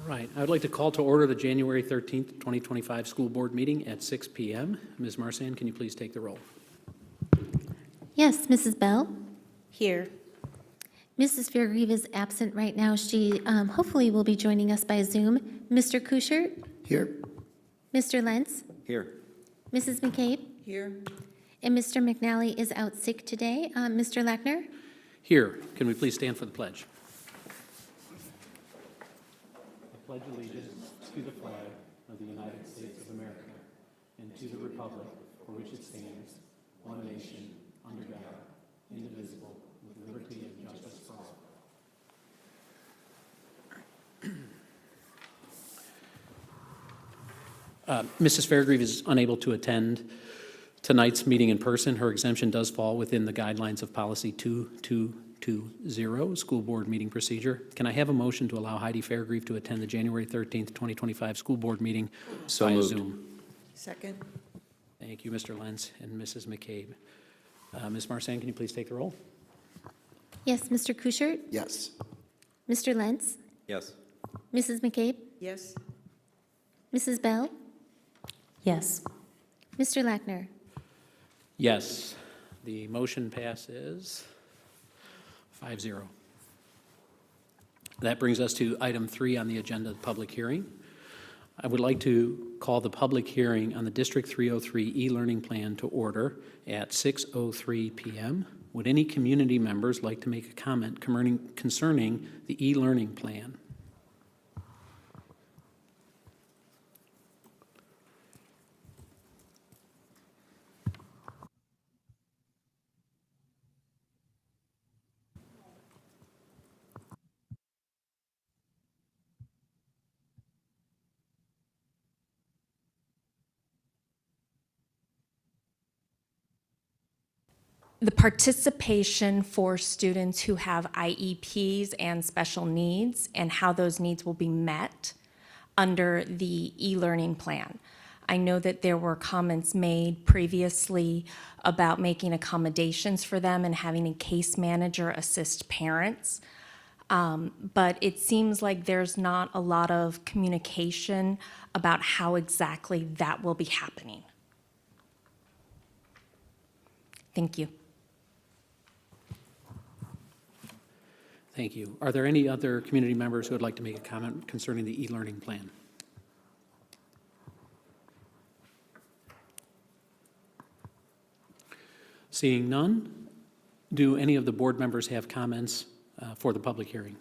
Right. I would like to call to order the January 13th, 2025 school board meeting at 6 p.m. Ms. Marsan, can you please take the roll? Yes, Mrs. Bell. Here. Mrs. Fairgrieve is absent right now. She hopefully will be joining us by Zoom. Mr. Kuchert? Here. Mr. Lentz? Here. Mrs. McCabe? Here. And Mr. McNally is out sick today. Mr. Lackner? Here. Can we please stand for the pledge? I pledge allegiance to the flag of the United States of America and to the republic for which it stands, one nation, under God, indivisible, with liberty and justice for all. Mrs. Fairgrieve is unable to attend tonight's meeting in person. Her exemption does fall within the guidelines of policy 2220, school board meeting procedure. Can I have a motion to allow Heidi Fairgrieve to attend the January 13th, 2025 school board meeting via Zoom? Second. Thank you, Mr. Lentz and Mrs. McCabe. Ms. Marsan, can you please take the roll? Yes, Mr. Kuchert? Yes. Mr. Lentz? Yes. Mrs. McCabe? Yes. Mrs. Bell? Yes. Mr. Lackner? Yes. The motion passes 5-0. That brings us to item 3 on the agenda, the public hearing. I would like to call the public hearing on the District 303 e-learning plan to order at 6:03 p.m. Would any community members like to make a comment concerning the e-learning plan? The participation for students who have IEPs and special needs and how those needs will be met under the e-learning plan. I know that there were comments made previously about making accommodations for them and having a case manager assist parents. But it seems like there's not a lot of communication about how exactly that will be happening. Thank you. Thank you. Are there any other community members who would like to make a comment concerning the e-learning plan? Seeing none, do any of the board members have comments for the public hearing?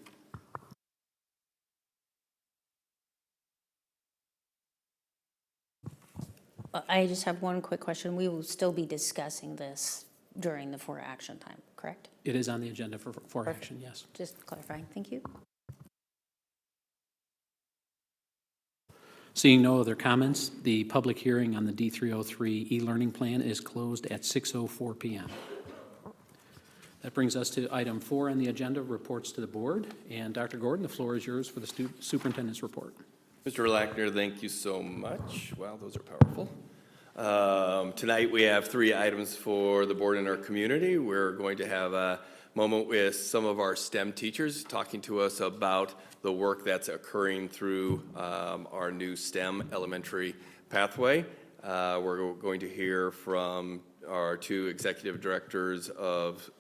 I just have one quick question. We will still be discussing this during the for action time, correct? It is on the agenda for action, yes. Just clarifying. Thank you. Seeing no other comments, the public hearing on the D303 e-learning plan is closed at 6:04 p.m. That brings us to item 4 on the agenda, reports to the board. And Dr. Gordon, the floor is yours for the superintendent's report. Mr. Lackner, thank you so much. Wow, those are powerful. Tonight we have 3 items for the board and our community. We're going to have a moment with some of our STEM teachers talking to us about the work that's occurring through our new STEM elementary pathway. We're going to hear from our 2 executive directors of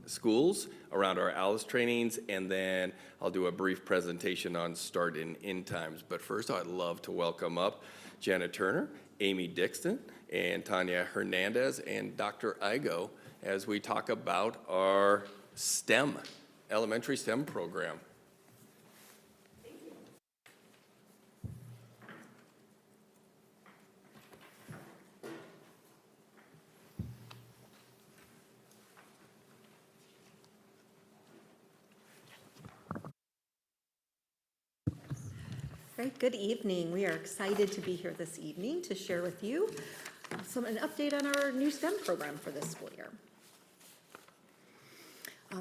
schools around our ALICE trainings, and then I'll do a brief presentation on start and end times. But first, I'd love to welcome up Janet Turner, Amy Dixon, and Tanya Hernandez, and Dr. Igo as we talk about our STEM, elementary STEM program. Great, good evening. We are excited to be here this evening to share with you an update on our new STEM program for this school year.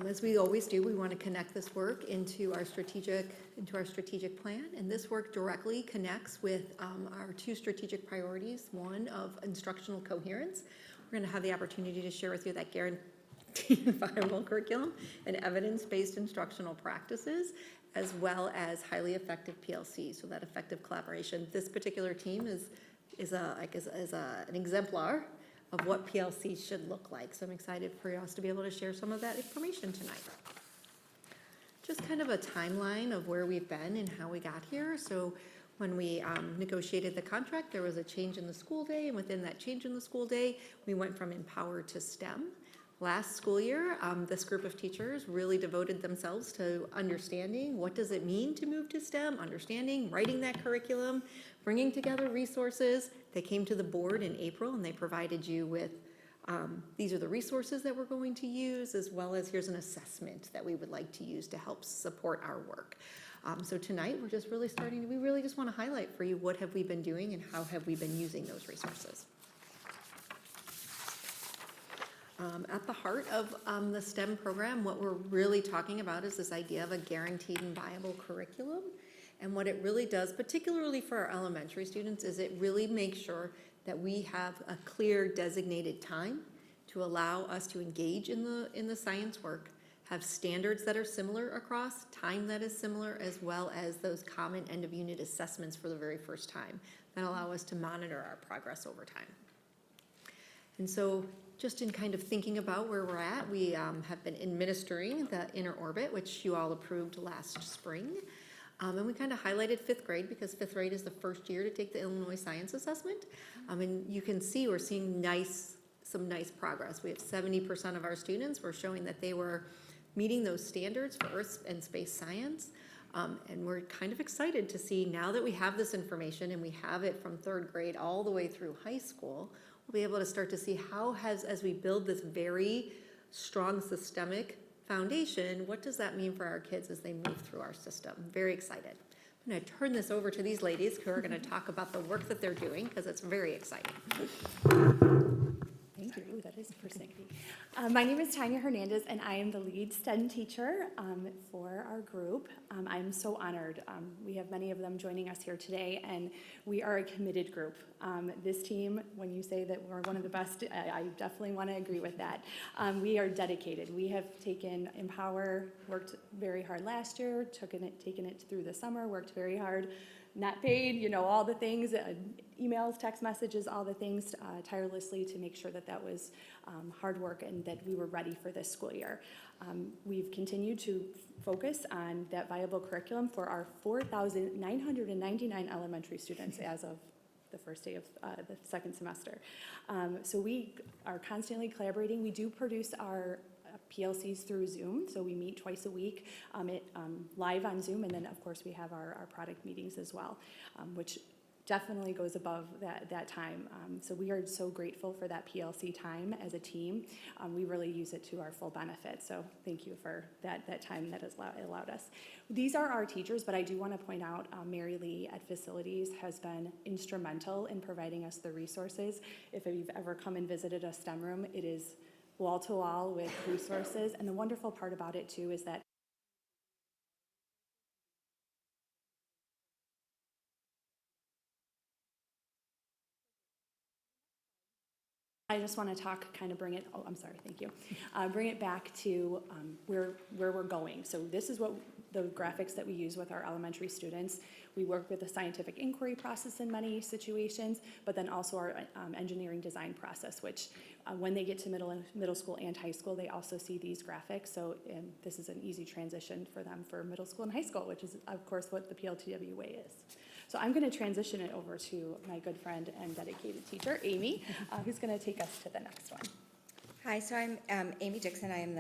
As we always do, we want to connect this work into our strategic plan, and this work directly connects with our 2 strategic priorities. One of instructional coherence. We're going to have the opportunity to share with you that viable curriculum and evidence-based instructional practices, as well as highly effective PLC, so that effective collaboration. This particular team is an exemplar of what PLC should look like. So I'm excited for us to be able to share some of that information tonight. Just kind of a timeline of where we've been and how we got here. So when we negotiated the contract, there was a change in the school day, and within that change in the school day, we went from Empower to STEM. Last school year, this group of teachers really devoted themselves to understanding what does it mean to move to STEM, understanding, writing that curriculum, bringing together resources. They came to the board in April and they provided you with, these are the resources that we're going to use, as well as here's an assessment that we would like to use to help support our work. So tonight, we're just really we really just want to highlight for you what have we been doing and how have we been using those resources. At the heart of the STEM program, what we're really talking about is this idea of a guaranteed and viable curriculum. And what it really does, particularly for our elementary students, is it really makes sure that we have a clear designated time to allow us to engage in the science work, have standards that are similar across, time that is similar, as well as those common end of unit assessments for the very first time that allow us to monitor our progress over time. And so just in kind of thinking about where we're at, we have been administering the inner orbit, which you all approved last spring. And we kind of highlighted fifth grade because fifth grade is the first year to take the Illinois Science Assessment. And you can see we're seeing some nice progress. We have 70% of our students were showing that they were meeting those standards for earth and space science. And we're kind of excited to see now that we have this information and we have it from third grade all the way through high school, we'll be able to start to see as we build this very strong systemic foundation, what does that mean for our kids as they move through our system? Very excited. I'm going to turn this over to these ladies who are going to talk about the work that they're doing because it's very exciting. Thank you. Ooh, that is personal. My name is Tanya Hernandez, and I am the lead STEM teacher for our group. I'm so honored. We have many of them joining us here today, and we are a committed group. This team, when you say that we're one of the best, I definitely want to agree with that. We are dedicated. We have taken Empower, worked very hard last year, taken it through the summer, worked very hard, not paid, all the things, emails, text messages, all the things tirelessly to make sure that was hard work and that we were ready for this school year. We've continued to focus on that viable curriculum for our 4,999 elementary students as of the first day of the second semester. So we are constantly collaborating. We do produce our PLCs through Zoom, so we meet twice a week live on Zoom, and then of course we have our product meetings as well, which definitely goes above that time. So we are so grateful for that PLC time as a team. We really use it to our full benefit, so thank you for that time that has allowed us. These are our teachers, but I do want to point out Mary Lee at Facilities has been instrumental in providing us the resources. If you've ever come and visited a STEM room, it is wall to wall with resources, and the wonderful part about it too is that I just want to bring it, oh, I'm sorry, thank you. Bring it back to where we're going. So this is what the graphics that we use with our elementary students. We work with the scientific inquiry process in many situations, but then also our engineering design process, which when they get to middle school and high school, they also see these graphics. So this is an easy transition for them for middle school and high school, which is, of course, what the PLTW way is. So I'm going to transition it over to my good friend and dedicated teacher, Amy, who's going to take us to the next one. Hi, so I'm Amy Dixon. I am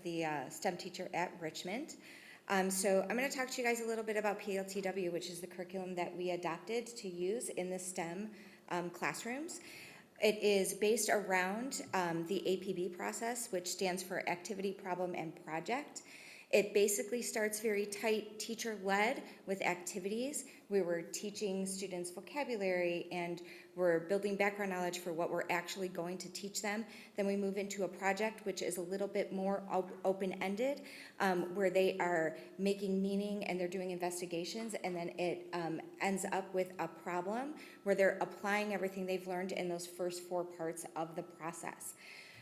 the STEM teacher at Richmond. So I'm going to talk to you guys a little bit about PLTW, which is the curriculum that we adopted to use in the STEM classrooms. It is based around the APB process, which stands for Activity, Problem, and Project. It basically starts very tight, teacher-led with activities. We were teaching students vocabulary and we're building background knowledge for what we're actually going to teach them. Then we move into a project, which is a little bit more open-ended, where they are making meaning and they're doing investigations, and then it ends up with a problem where they're applying everything they've learned in those first 4 parts of the process.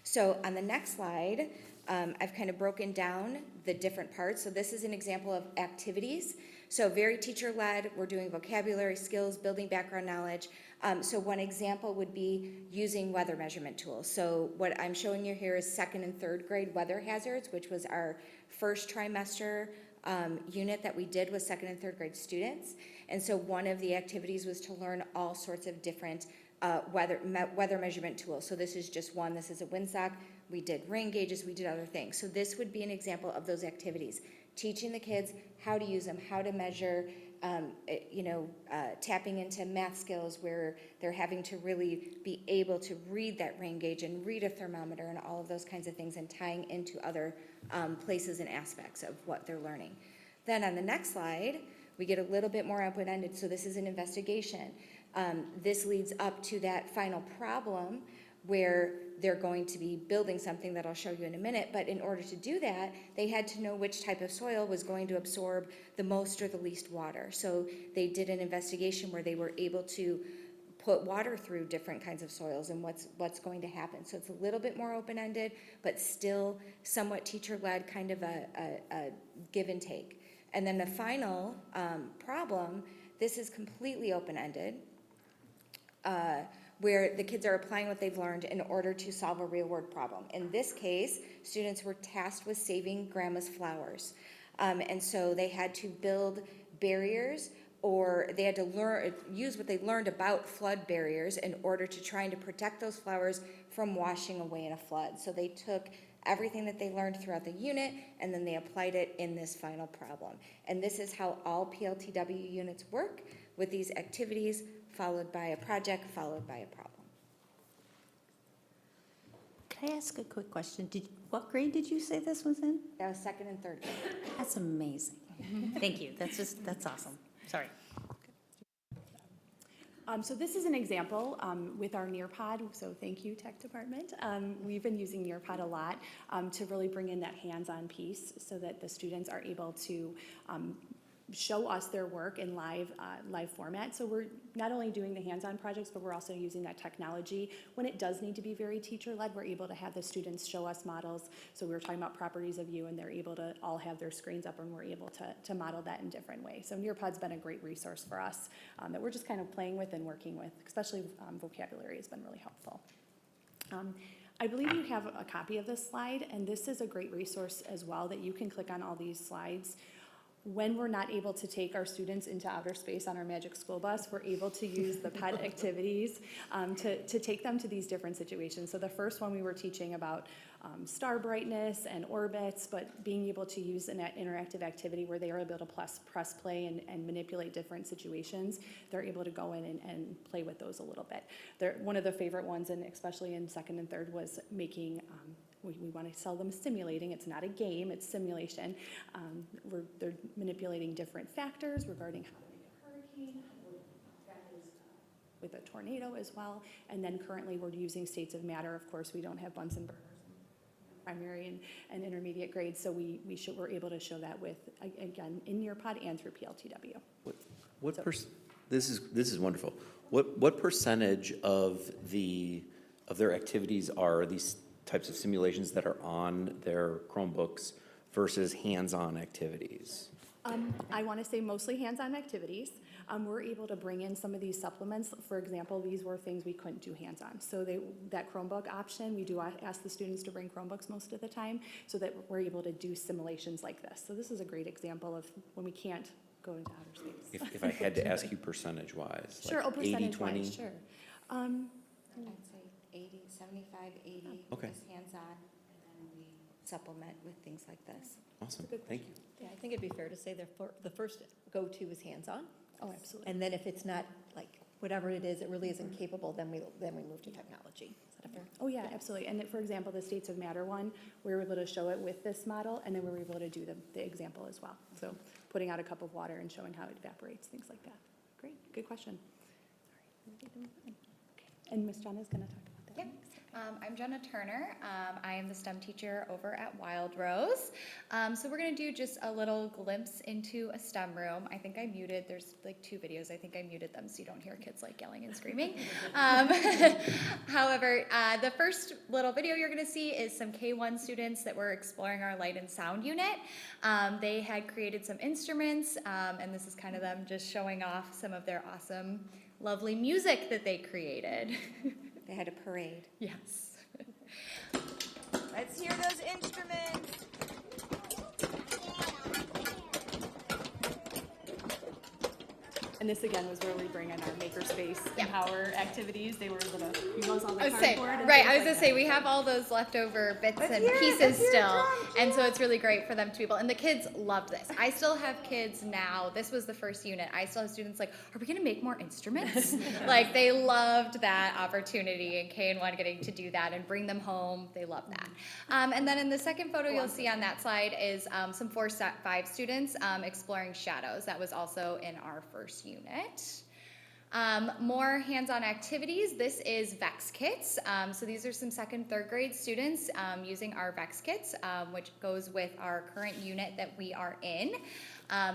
So on the next slide, I've kind of broken down the different parts. So this is an example of activities. So very teacher-led, we're doing vocabulary, skills, building background knowledge. So one example would be using weather measurement tools. So what I'm showing you here is 2nd and 3rd grade weather hazards, which was our first trimester unit that we did with 2nd and 3rd grade students. And so one of the activities was to learn all sorts of different weather measurement tools. So this is just one. This is a windsock. We did rain gauges. We did other things. So this would be an example of those activities, teaching the kids how to use them, how to measure, tapping into math skills where they're having to really be able to read that rain gauge and read a thermometer and all of those kinds of things, and tying into other places and aspects of what they're learning. Then on the next slide, we get a little bit more open-ended. So this is an investigation. This leads up to that final problem where they're going to be building something that I'll show you in a minute. But in order to do that, they had to know which type of soil was going to absorb the most or the least water. So they did an investigation where they were able to put water through different kinds of soils and what's going to happen. So it's a little bit more open-ended, but still somewhat teacher-led, kind of a give and take. And then the final problem, this is completely open-ended, where the kids are applying what they've learned in order to solve a real-world problem. In this case, students were tasked with saving grandma's flowers. And so they had to build barriers, or they had to use what they learned about flood barriers in order to try to protect those flowers from washing away in a flood. So they took everything that they learned throughout the unit, and then they applied it in this final problem. And this is how all PLTW units work, with these activities, followed by a project, followed by a problem. Could I ask a quick question? What grade did you say this was in? That was 2nd and 3rd grade. That's amazing. Thank you. That's awesome. Sorry. So this is an example with our Nearpod, so thank you, Tech Department. We've been using Nearpod a lot to really bring in that hands-on piece so that the students are able to show us their work in live format. So we're not only doing the hands-on projects, but we're also using that technology. When it does need to be very teacher-led, we're able to have the students show us models. So we were talking about properties of view, and they're able to all have their screens up, and we're able to model that in different ways. So Nearpod's been a great resource for us that we're just kind of playing with and working with, especially vocabulary has been really helpful. I believe you have a copy of this slide, and this is a great resource as well that you can click on all these slides. When we're not able to take our students into outer space on our Magic School Bus, we're able to use the pet activities to take them to these different situations. So the first one we were teaching about star brightness and orbits, but being able to use an interactive activity where they are able to press play and manipulate different situations. They're able to go in and play with those a little bit. One of the favorite ones, and especially in 2nd and 3rd, was making we want to sell them simulating. It's not a game, it's simulation. They're manipulating different factors regarding how to make a hurricane, with a tornado as well. And then currently we're using states of matter. Of course, we don't have Bunsen burners in primary and intermediate grades, so we're able to show that with, again, in Nearpod and through PLTW. This is wonderful. What percentage of their activities are these types of simulations that are on their Chromebooks versus hands-on activities? I want to say mostly hands-on activities. We're able to bring in some of these supplements. For example, these were things we couldn't do hands-on. So that Chromebook option, we do ask the students to bring Chromebooks most of the time so that we're able to do simulations like this. So this is a great example of when we can't go into outer space. If I had to ask you percentage-wise, Sure, like 80-20? percentage-wise, sure. I'd say 80, 75, 80, Okay. just hands-on, and then we supplement with things like this. Awesome, thank you. Yeah, I think it'd be fair to say the first go-to is hands-on. Oh, absolutely. And then if it's not, like, whatever it is, it really isn't capable, then we move to technology. Is that a fair? Oh, yeah, absolutely. And for example, the States of Matter one, we were able to show it with this model, and then we were able to do the example as well. So putting out a cup of water and showing how it evaporates, things like that. Great, good question. Okay. And Ms. Jenna is going to talk about Yep. I'm Jenna Turner. I am the STEM teacher over at Wild Rose. So we're going to do just a little glimpse into a STEM room. I think I muted, there's like 2 videos, I think I muted them so you don't hear kids like yelling and screaming. However, the first little video you're going to see is some K1 students that were exploring our light and sound unit. They had created some instruments, and this is kind of them just showing off some of their awesome, lovely music that they created. They had a parade. Yes. Let's hear those instruments. And this again was where we bring in our makerspace Empower activities. They were able to use all the I was saying, cardboard and right, things I was like gonna say, that. we have all those leftover bits and hear it, pieces let's hear it, still, drum, and so it's really great for them to be able, and the kids loved this. I still have kids now, this was the first unit, I still have students like, are we gonna make more instruments? Like, they loved that opportunity, and K&1 getting to do that and bring them home, they love that. And then in the second photo you'll see on that slide is some 4-5 students exploring shadows. That was also in our first unit. More hands-on activities. This is VEX kits. So these are some 2nd, 3rd grade students using our VEX kits, which goes with our current unit that we are in.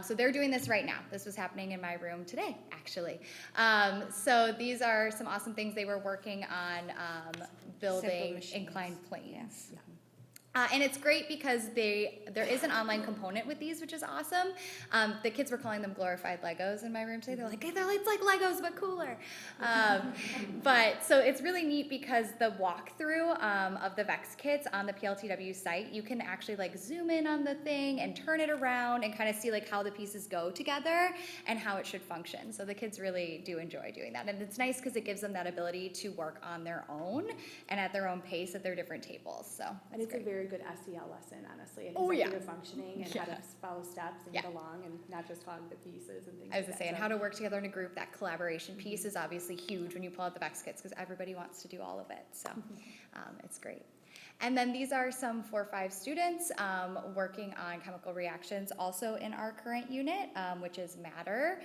So they're doing this right now. This was happening in my room today, actually. So these are some awesome things they were working on building inclined planes. Yeah. And it's great because there is an online component with these, which is awesome. The kids were calling them glorified Legos in my room today. They're like, hey, it's like Legos, but cooler. But so it's really neat because the walkthrough of the VEX kits on the PLTW site, you can actually like zoom in on the thing and turn it around and kind of see like how the pieces go together and how it should function. So the kids really do enjoy doing that. And it's nice because it gives them that ability to work on their own and at their own pace at their different tables. So And it's a very good SEL lesson, honestly, and Oh, yeah. executive functioning and how to follow steps and get along and not just hog the pieces and things I was like gonna say, that. and how to work together in a group, that collaboration piece is obviously huge when you pull out the VEX kits because everybody wants to do all of it, so it's great. And then these are some 4-5 students working on chemical reactions also in our current unit, which is matter,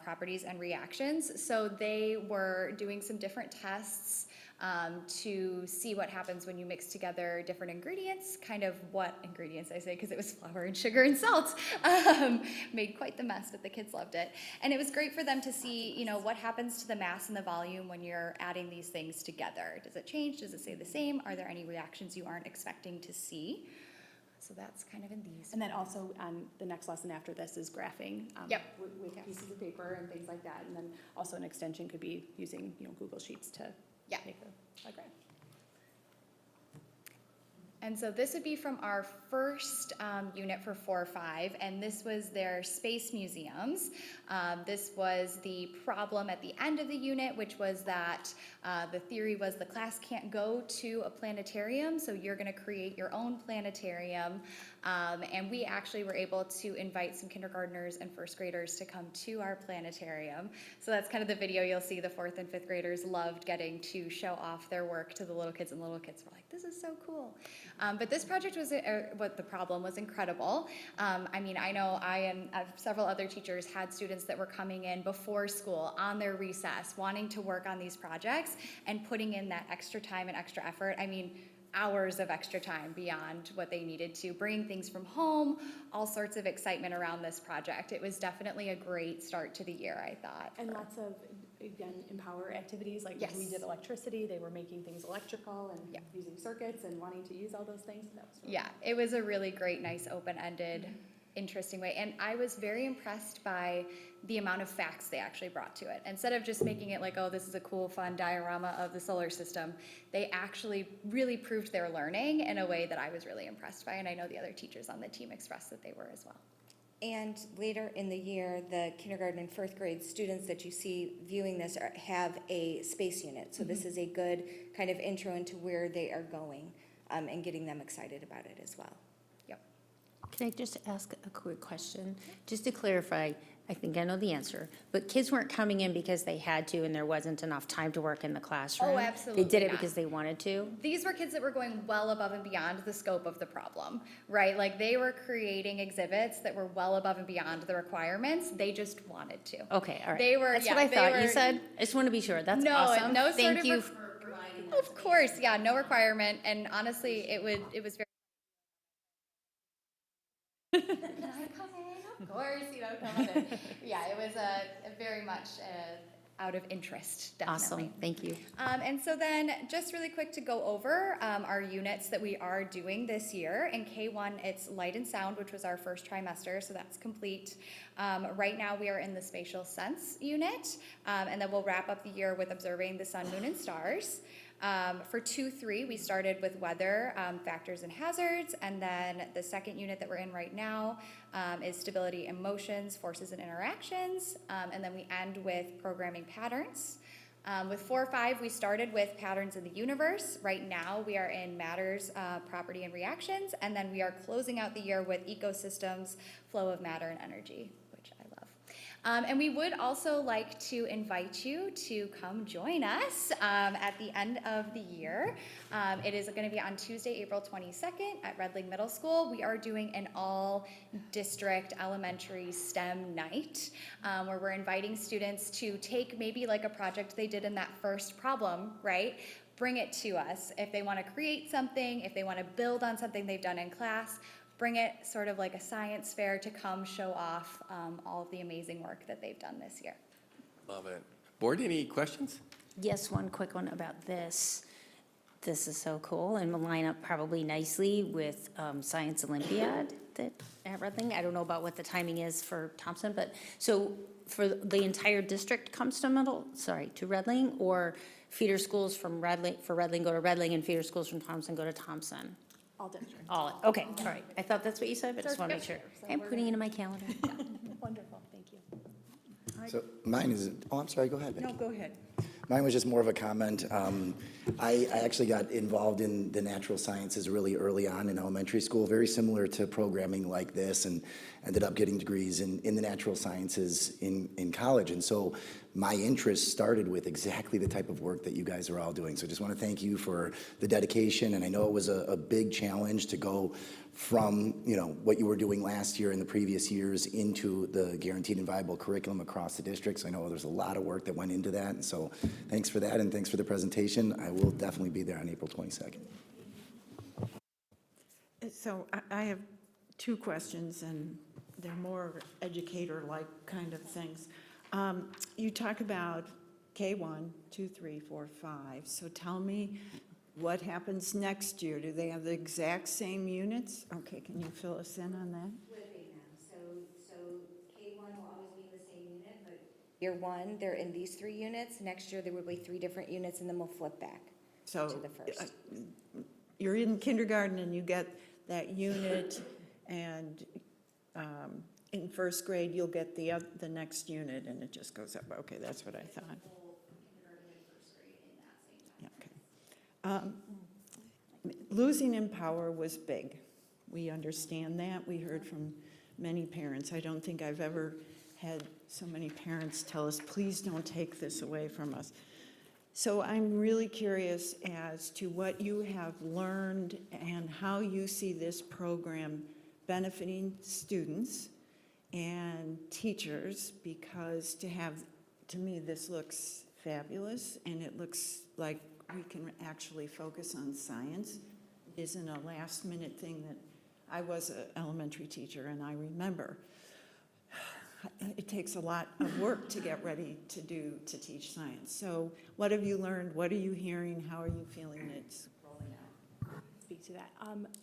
properties and reactions. So they were doing some different tests to see what happens when you mix together different ingredients, kind of what ingredients I say, because it was flour and sugar and salt. Made quite the mess, but the kids loved it. And it was great for them to see, you know, what happens to the mass and the volume when you're adding these things together. Does it change? Does it stay the same? Are there any reactions you aren't expecting to see? So that's kind of in these. And then also on the next lesson after this is graphing with pieces of paper and things like that. And then also an extension could be using, you know, Google Sheets to make a graph. And so this would be from our first unit for 4-5, and this was their space museums. This was the problem at the end of the unit, which was that the theory was the class can't go to a planetarium, so you're gonna create your own planetarium. And we actually were able to invite some kindergartners and 1st graders to come to our planetarium. So that's kind of the video you'll see. The 4th and 5th graders loved getting to show off their work to the little kids, and the little kids were like, this is so cool. But this project was, what the problem was incredible. I mean, I know I and several other teachers had students that were coming in before school on their recess, wanting to work on these projects and putting in that extra time and extra effort. I mean, hours of extra time beyond what they needed to, bring things from home, all sorts of excitement around this project. It was definitely a great start to the year, I thought. And lots of, again, empower activities, like when we did electricity, they were making things electrical and using circuits and wanting to use all those things. That was really it was a really great, nice, open-ended, interesting way. And I was very impressed by the amount of facts they actually brought to it. Instead of just making it like, oh, this is a cool, fun diorama of the solar system, they actually really proved their learning in a way that I was really impressed by, and I know the other teachers on the team expressed that they were as well. And later in the year, the kindergarten and 4th grade students that you see viewing this have a space unit. So this is a good kind of intro into where they are going and getting them excited about it as well. Can I just ask a quick question? Just to clarify, I think I know the answer, but kids weren't coming in because they had to and there wasn't enough time to work in the classroom? Oh, absolutely They did it not. because they wanted to? These were kids that were going well above and beyond the scope of the problem, right? Like, they were creating exhibits that were well above and beyond the requirements. They just wanted to. Okay, all right. They were, That's what I they thought you were- said. I just want to be sure. That's No, awesome. no Thank sort you of for providing Of course, yeah, no requirement, and honestly, it was very. Can I come in? Of course, come on in. Yeah, it was very much out of interest, definitely. Awesome, thank you. And so then, just really quick to go over our units that we are doing this year. In K1, it's light and sound, which was our first trimester, so that's complete. Right now, we are in the spatial sense unit, and then we'll wrap up the year with observing the sun, moon, and stars. For 2-3, we started with weather, factors and hazards, and then the second unit that we're in right now is stability, emotions, forces and interactions, and then we end with programming patterns. With 4-5, we started with patterns in the universe. Right now, we are in matters, property, and reactions, and then we are closing out the year with ecosystems, flow of matter and energy, which I love. And we would also like to invite you to come join us at the end of the year. It is going to be on Tuesday, April 22nd at Redling Middle School. We are doing an all-district elementary STEM night where we're inviting students to take maybe like a project they did in that first problem, right? Bring it to us. If they want to create something, if they want to build on something they've done in class, bring it sort of like a science fair to come show off all of the amazing work that they've done this year. Love it. Board, any questions? Yes, one quick one about this. This is so cool and will line up probably nicely with Science Olympiad that at Redling. I don't know about what the timing is for Thompson, but so for the entire district comes to Redling, or feeder schools from Redling, for Redling go to Redling and feeder schools from Thompson go to Thompson? All district. All, okay, all right. I thought that's what you said, but just want to make sure. I'm putting it in my calendar. Wonderful, thank you. So mine is, oh, I'm sorry, go ahead, Becky. No, go ahead. Mine was just more of a comment. I actually got involved in the natural sciences really early on in elementary school, very similar to programming like this, and ended up getting degrees in the natural sciences in college. And so my interest started with exactly the type of work that you guys are all doing. So I just want to thank you for the dedication. And I know it was a big challenge to go from, what you were doing last year and the previous years into the guaranteed and viable curriculum across the districts. I know there's a lot of work that went into that. And so thanks for that, and thanks for the presentation. I will definitely be there on April 22nd. So I have two questions, and they're more educator-like kind of things. You talk about K1, 2, 3, 4, 5. So tell me what happens next year. Do they have the exact same units? Okay, can you fill us in on that? So K1 will always be the same unit, but year one, they're in these 3 units. Next year, there will be 3 different units, and then we'll flip back So to the first. you're in kindergarten and you get that unit, and in first grade, you'll get the next unit, and it just goes up. Okay, that's what I thought. Yeah, okay. Losing in power was big. We understand that. We heard from many parents. I don't think I've ever had so many parents tell us, please don't take this away from us. So I'm really curious as to what you have learned and how you see this program benefiting students and teachers, because to me, this looks fabulous, and it looks like we can actually focus on science. It isn't a last-minute thing that I was an elementary teacher, and I remember it takes a lot of work to get ready to teach science. So what have you learned? What are you hearing? How are you feeling it's rolling out? Speak to that.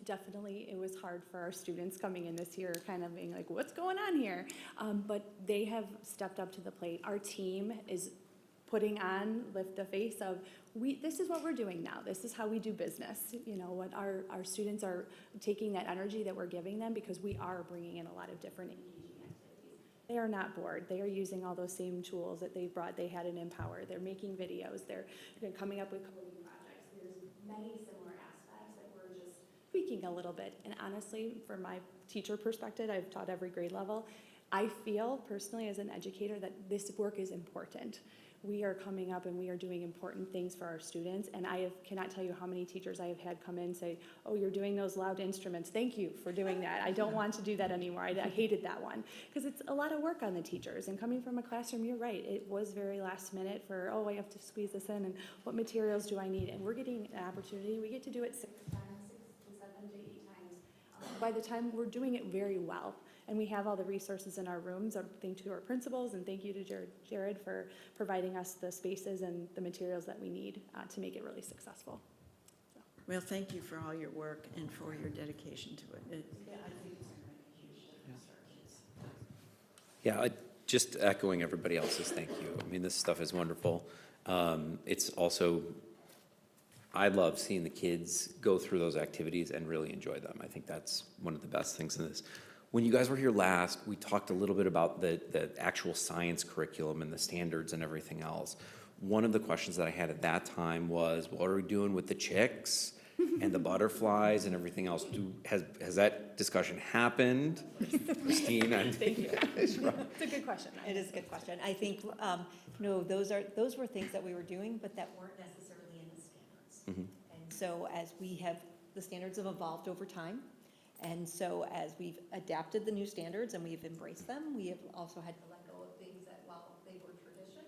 Definitely, it was hard for our students coming in this year, kind of being like, what's going on here? But they have stepped up to the plate. Our team is putting on the face of, this is what we're doing now. This is how we do business. What our students are taking that energy that we're giving them, because we are bringing in a lot of different engaging activities. They are not bored. They are using all those same tools that they had in Empower. They're making videos. They're coming up with coding projects. There's many similar aspects that we're just tweaking a little bit. And honestly, from my teacher perspective, I've taught every grade level. I feel personally as an educator that this work is important. we are coming up and we are doing important things for our students. And cannot tell you how many teachers I have had come in and say, oh, you're doing those loud instruments. Thank you for doing that. I don't want to do that anymore. I hated that one. Because it's a lot of work on the teachers. And coming from a classroom, you're right. It was very last minute for, oh, I have to squeeze this in. And what materials do I need? And we're getting an opportunity. We get to do it 6 to 7 to 8 times. By the time we're doing it very well. And we have all the resources in our rooms. Thank you to our principals and thank you to Jared for providing us the spaces and the materials that we need to make it really successful. Well, thank you for all your work and for your dedication to it. Yeah, just echoing everybody else's thank you. I mean, this stuff is wonderful. It's also, I love seeing the kids go through those activities and really enjoy them. I think that's one of the best things in this. When you guys were here last, we talked a little bit about the actual science curriculum and the standards and everything else. One of the questions that I had at that time was, what are we doing with the chicks and the butterflies and everything else? Has that discussion happened? Christine? Thank you. It's a good question. It is a good question. I think, no, those were things that we were doing, but that weren't necessarily in the standards. And so the standards have evolved over time. And so as we've adapted the new standards and we've embraced them, we have also had to let go of things that, while they were tradition,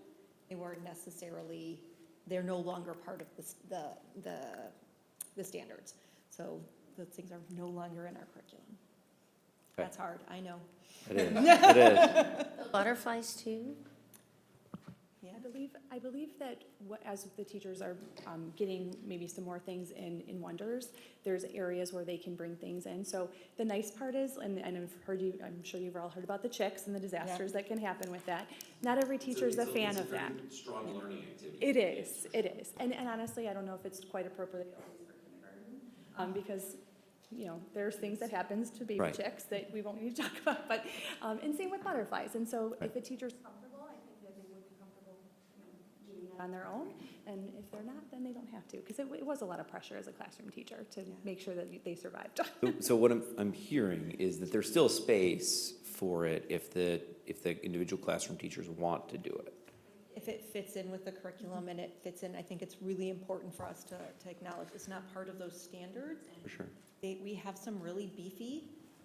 they weren't necessarily, they're no longer part of the standards. So those things are no longer in our curriculum. Okay. That's hard, I know. It is. It is. Butterflies too? Yeah, I believe that as the teachers are getting maybe some more things in Wonders, there's areas where they can bring things in. So the nice part is, and I'm sure you've all heard about the chicks and the disasters that can happen with that. Not every teacher is a fan of that. Strong learning activity. It is. And honestly, I don't know if it's quite appropriate always for kindergarten, because there's things that happens to baby chicks that we won't need to talk about, but, and same with butterflies. And so if a teacher's comfortable, I think that they would be comfortable doing that on their own. And if they're not, then they don't have to, because it was a lot of pressure as a classroom teacher to make sure that they survived. So what I'm hearing is that there's still space for it if the individual classroom teachers want to do it. If it fits in with the curriculum and it fits in, I think it's really important for us to acknowledge it's not part of those standards. For sure. We have some really beefy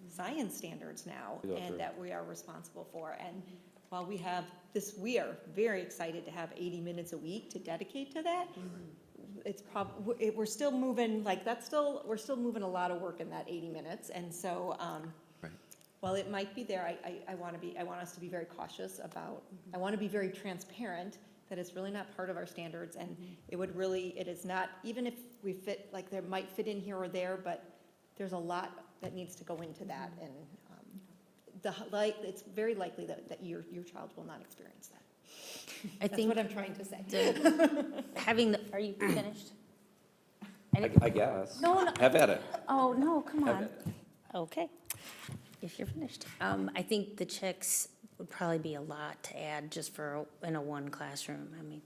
science standards now and that we are responsible for. And while we have this, we are very excited to have 80 minutes a week to dedicate to that. It's probably, we're still moving, we're still moving a lot of work in that 80 minutes. And so, while it might be there, I want us to be very cautious about, I want to be very transparent that it's really not part of our standards. And it is not, even if we fit, there might fit in here or there, but there's a lot that needs to go into that. And it's very likely that your child will not experience that. That's what I'm trying to say. Are you finished? I guess. No. Have at it. Oh, no, come Have on. at it. Okay, if you're finished. I think the chicks would probably be a lot to add just in a one classroom. I mean,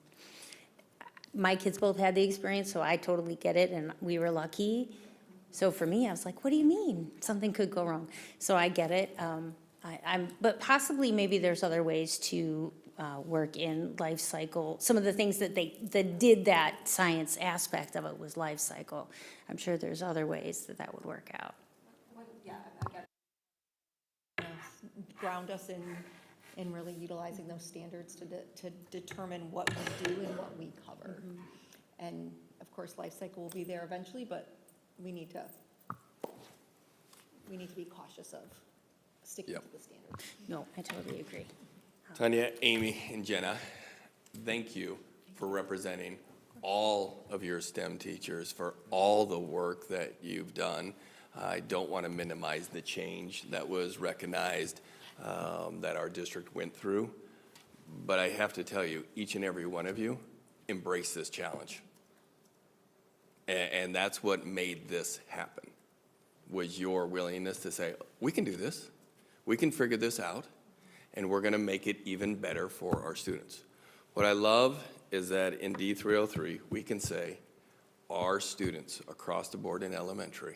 my kids both had the experience, so I totally get it, and we were lucky. So for me, I was like, what do you mean? Something could go wrong. So I get it. But possibly maybe there's other ways to work in life cycle. Some of the things that did that science aspect of it was life cycle. I'm sure there's other ways that would work out. Yeah, I got ground us in really utilizing those standards to determine what we do and what we cover. And of course, life cycle will be there eventually, but we need to be cautious of sticking to the standards. No, I totally agree. Tanya, Amy, and Jenna, thank you for representing all of your STEM teachers, for all the work that you've done. I don't want to minimize the change that was recognized that our district went through, but I have to tell you, each and every one of you embraced this challenge. And that's what made this happen, was your willingness to say, we can do this, we can figure this out, and we're going to make it even better for our students. What I love is that in D303, we can say our students across the board in elementary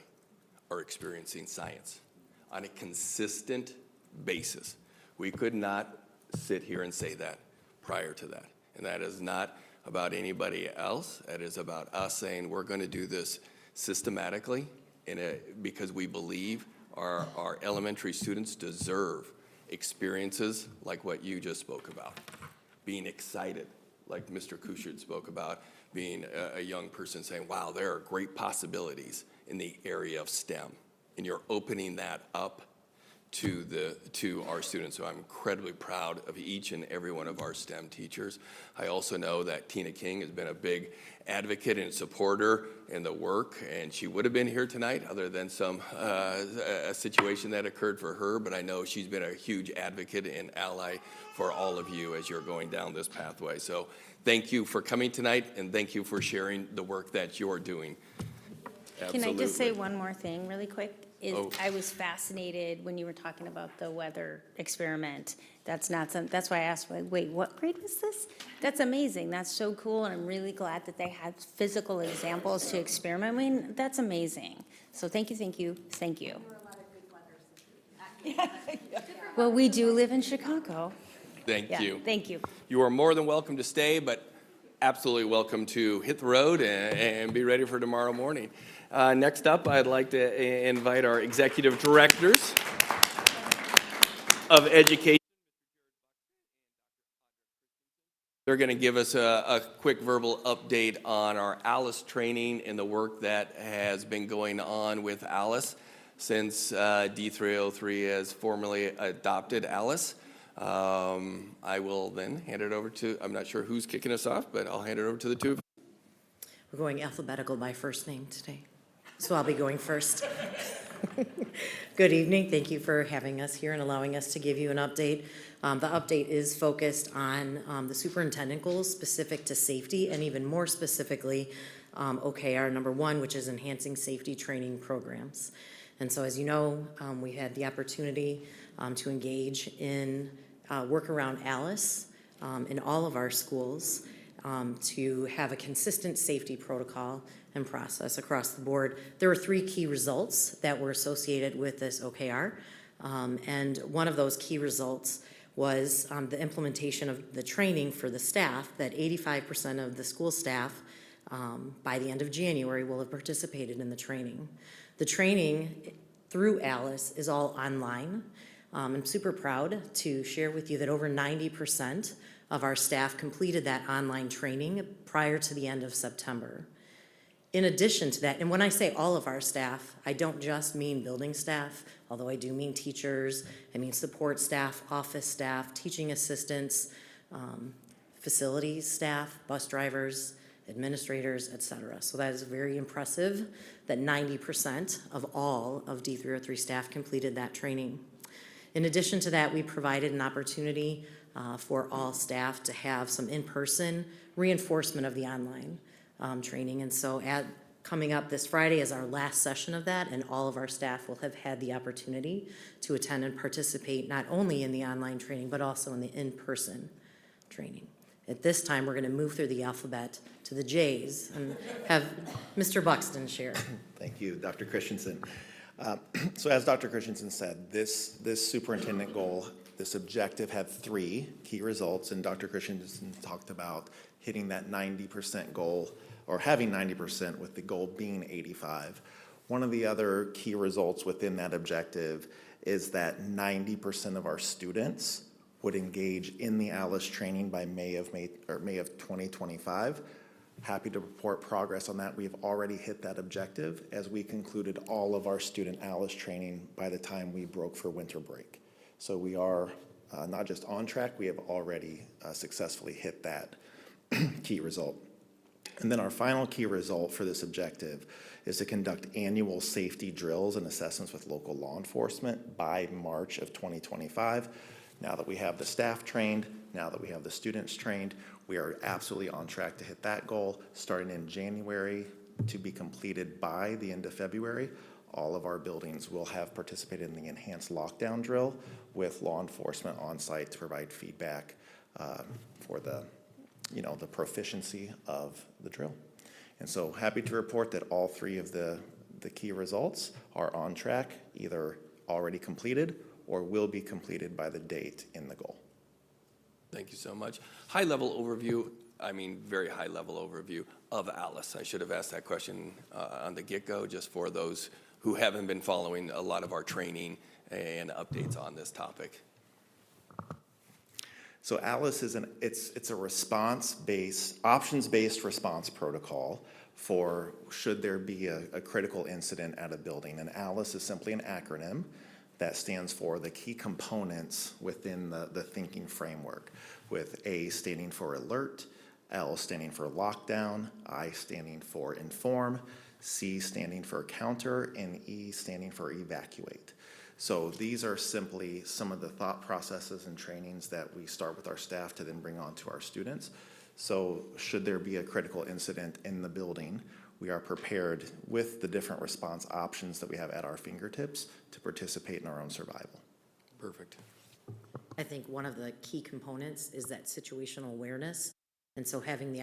are experiencing science on a consistent basis. We could not sit here and say that prior to that. And that is not about anybody else. That is about us saying we're going to do this systematically because we believe our elementary students deserve experiences like what you just spoke about. Being excited, like Mr. Kuchard spoke about, being a young person saying, wow, there are great possibilities in the area of STEM. And you're opening that up to our students. So I'm incredibly proud of each and every one of our STEM teachers. I also know that Tina King has been a big advocate and supporter in the work, and she would have been here tonight other than a situation that occurred for her, but I know she's been a huge advocate and ally for all of you as you're going down this pathway. So thank you for coming tonight, and thank you for sharing the work that you're doing. Can I just say Absolutely. one more thing really quick? I was fascinated when you were talking about the weather experiment. That's why I asked, wait, what grade was this? That's amazing. That's so cool, and I'm really glad that they had physical examples to experiment. I mean, that's amazing. So thank you, thank you, thank you. Well, we do live in Chicago. Thank Yeah, you. thank you. You are more than welcome to stay, but absolutely welcome to hit the road and be ready for tomorrow morning. Next up, I'd like to invite our executive directors of education. They're going to give us a quick verbal update on our ALICE training and the work that has been going on with ALICE since D303 has formally adopted ALICE. I will then hand it over to, I'm not sure who's kicking us off, but I'll hand it over to the two of you. We're going alphabetical by first name today, so I'll be going first. Good evening. Thank you for having us here and allowing us to give you an update. The update is focused on the superintendent goals specific to safety, and even more specifically, OKR number 1, which is enhancing safety training programs. And so, as you know, we had the opportunity to engage in work around ALICE in all of our schools to have a consistent safety protocol and process across the board. There were 3 key results that were associated with this OKR, and one of those key results was the implementation of the training for the staff, that 85% of the school staff by the end of January will have participated in the training. The training through ALICE is all online. I'm super proud to share with you that over 90% of our staff completed that online training prior to the end of September. In addition to that, and when I say all of our staff, I don't just mean building staff, although I do mean teachers, I mean support staff, office staff, teaching assistants, facilities staff, bus drivers, administrators, et cetera. So that is very impressive that 90% of all of D303 staff completed that training. In addition to that, we provided an opportunity for all staff to have some in-person reinforcement of the online training. And so coming up this Friday is our last session of that, and all of our staff will have had the opportunity to attend and participate not only in the online training, but also in the in-person training. At this time, we're going to move through the alphabet to the J's and have Mr. Buxton share. Thank you, Dr. Christensen. So as Dr. Christensen said, this superintendent goal, this objective had 3 key results, and Dr. Christensen talked about hitting that 90% goal, or having 90% with the goal being 85. One of the other key results within that objective is that 90% of our students would engage in the ALICE training by May of 2025. Happy to report progress on that. We've already hit that objective as we concluded all of our student ALICE training by the time we broke for winter break. So we are not just on track, we have already successfully hit that key result. And then our final key result for this objective is to conduct annual safety drills and assessments with local law enforcement by March of 2025. Now that we have the staff trained, now that we have the students trained, we are absolutely on track to hit that goal starting in January to be completed by the end of February. All of our buildings will have participated in the enhanced lockdown drill with law enforcement on site to provide feedback for the proficiency of the drill. And so happy to report that all 3 of the key results are on track, either already completed or will be completed by the date in the goal. Thank you so much. High-level overview, I mean, very high-level overview of Alice. I should have asked that question on the get-go, just for those who haven't been following a lot of our training and updates on this topic. So Alice is it's a response-based, options-based response protocol for should there be a critical incident at a building. And Alice is simply an acronym that stands for the key components within the thinking framework, with A standing for alert, L standing for lockdown, I standing for inform, C standing for counter, and E standing for evacuate. So these are simply some of the thought processes and trainings that we start with our staff to then bring on to our students. So should there be a critical incident in the building, we are prepared with the different response options that we have at our fingertips to participate in our own survival. Perfect. I think one of the key components is that situational awareness. And so having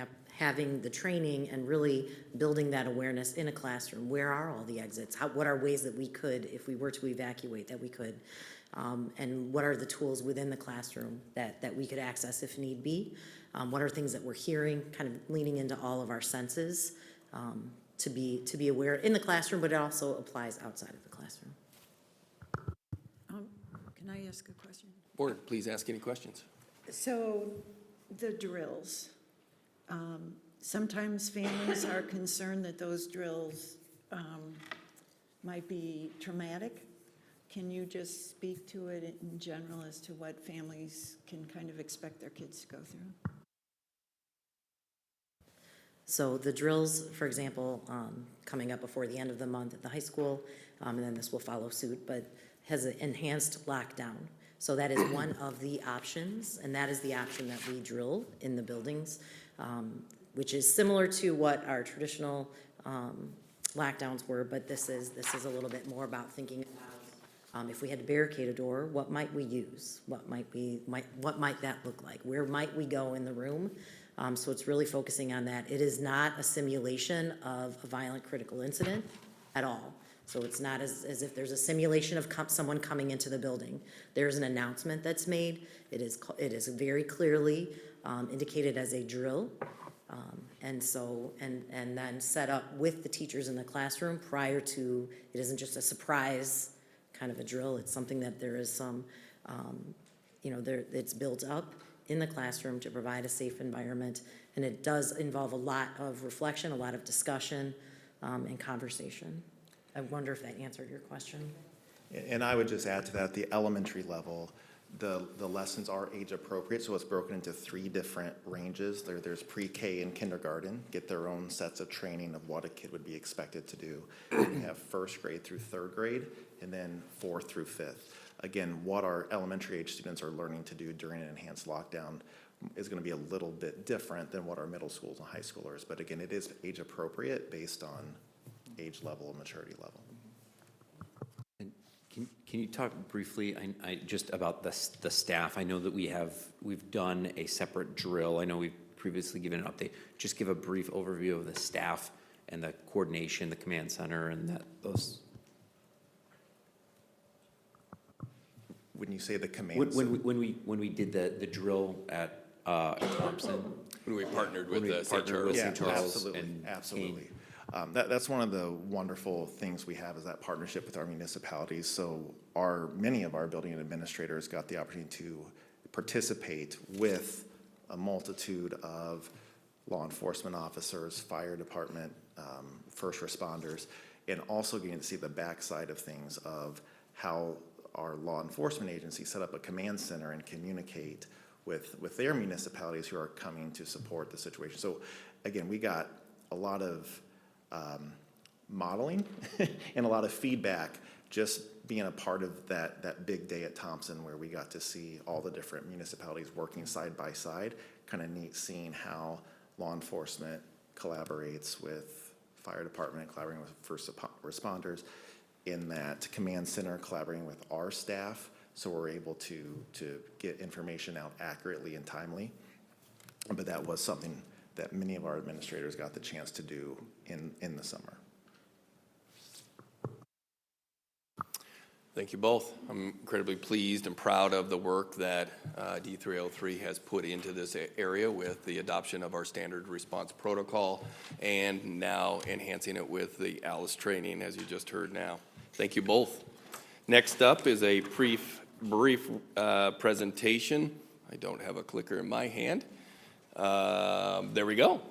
the training and really building that awareness in a classroom. Where are all the exits? What are ways that we could, if we were to evacuate, that we could? And what are the tools within the classroom that we could access if need be? What are things that we're hearing, kind of leaning into all of our senses to be aware in the classroom, but it also applies outside of the classroom. Can I ask a question? Board, please ask any questions. So the drills, sometimes families are concerned that those drills might be traumatic. Can you just speak to it in general as to what families can kind of expect their kids to go through? So the drills, for example, coming up before the end of the month at the high school, and then this will follow suit, but has an enhanced lockdown. So that is one of the options, and that is the option that we drill in the buildings, which is similar to what our traditional lockdowns were, but this is a little bit more about thinking about if we had to barricade a door, what might we use? What might that look like? Where might we go in the room? So it's really focusing on that. It is not a simulation of a violent critical incident at all. So it's not as if there's a simulation of someone coming into the building. There's an announcement that's made. It is very clearly indicated as a drill, and then set up with the teachers in the classroom prior to. It isn't just a surprise kind of a drill. It's something that there is some, it's built up in the classroom to provide a safe environment, and it does involve a lot of reflection, a lot of discussion, and conversation. I wonder if that answered your question. And I would just add to that, the elementary level, the lessons are age appropriate, so it's broken into 3 different ranges. There's pre-K and kindergarten, get their own sets of training of what a kid would be expected to do. And we have 1st grade through 3rd grade, and then 4th through 5th. Again, what our elementary age students are learning to do during an enhanced lockdown is going to be a little bit different than what our middle schools and high schoolers. But again, it is age appropriate based on age level and maturity level. And can you talk briefly I just about the staff? I know that we've done a separate drill. I know we've previously given an update. Just give a brief overview of the staff and the coordination, the command center, and those. When you say the command center? When we did the drill at Thompson. When we partnered with St. Charles. Yeah, St. Charles absolutely. That's one of the wonderful things we have is that partnership with our municipalities. So many of our building administrators got the opportunity to participate with a multitude of law enforcement officers, fire department, first responders, and also getting to see the backside of things of how our law enforcement agency set up a command center and communicate with their municipalities who are coming to support the situation. So again, we got a lot of modeling and a lot of feedback just being a part of that big day at Thompson where we got to see all the different municipalities working side by side. Kind of neat seeing how law enforcement collaborates with fire department, collaborating with first responders, in that command center collaborating with our staff, so we're able to get information out accurately and timely. But that was something that many of our administrators got the chance to do in the summer. Thank you both. I'm incredibly pleased and proud of the work that D303 has put into this area with the adoption of our standard response protocol and now enhancing it with the ALICE training, as you just heard now. Thank you both. Next up is a brief presentation. I don't have a clicker in my hand. There we go.